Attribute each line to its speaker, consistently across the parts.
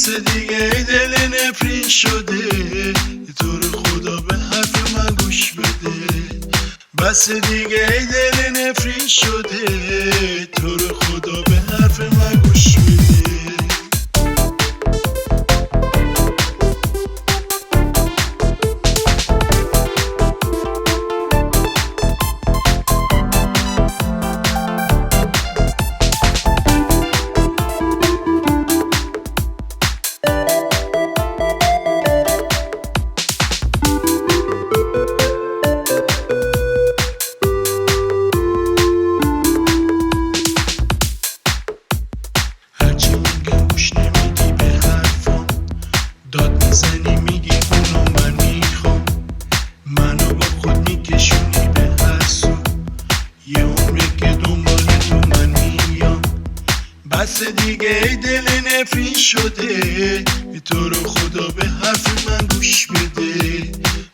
Speaker 1: بس دیگه ای دل نفرین شده، تو رو خدا به حرف من گوش بده. بس دیگه ای دل نفرین شده، تو رو خدا به حرف من گوش بده. زنی میگی اونو من میخوام، منو با خود میکشونی به هر سو، یه عمره که دنبال تو من میام. بس دیگه ای دل نفرین شده، تو رو خدا به حرف من گوش بده.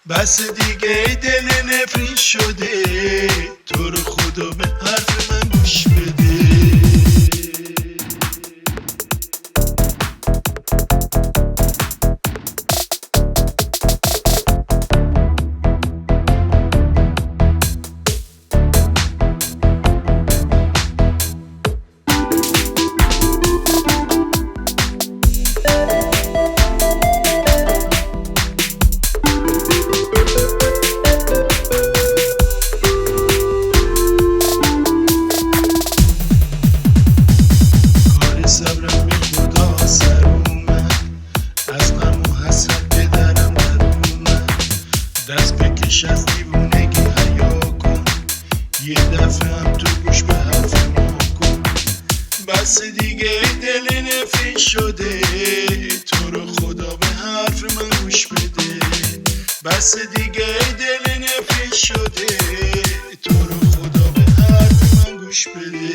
Speaker 1: بس دیگه ای دل نفرین شده، تو رو خدا به حرف من گوش بده. صبرم به خدا سر اومد، از غم و حسرت به درم در اومد. دست بکش از دیوونگی حیا کن، یه دفعه هم تو گوش به حرف ما کن. بس دیگه ای دل نفرین شده، تو رو خدا به حرف من گوش بده. بس دیگه ای دل نفرین شده، تو رو خدا به حرف من گوش بده.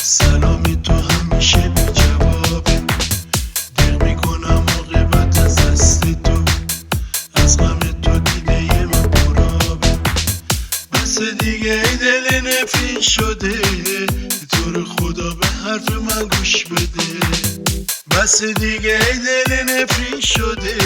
Speaker 1: سلامی تو همیشه بی جوابه، دق میکنم عاقبت از دست تو، از غم تو دیده من پرابه. بس دیگه ای دل نفرین شده، تو رو خدا به حرف من گوش بده. بس دیگه ای دل نفرین شده،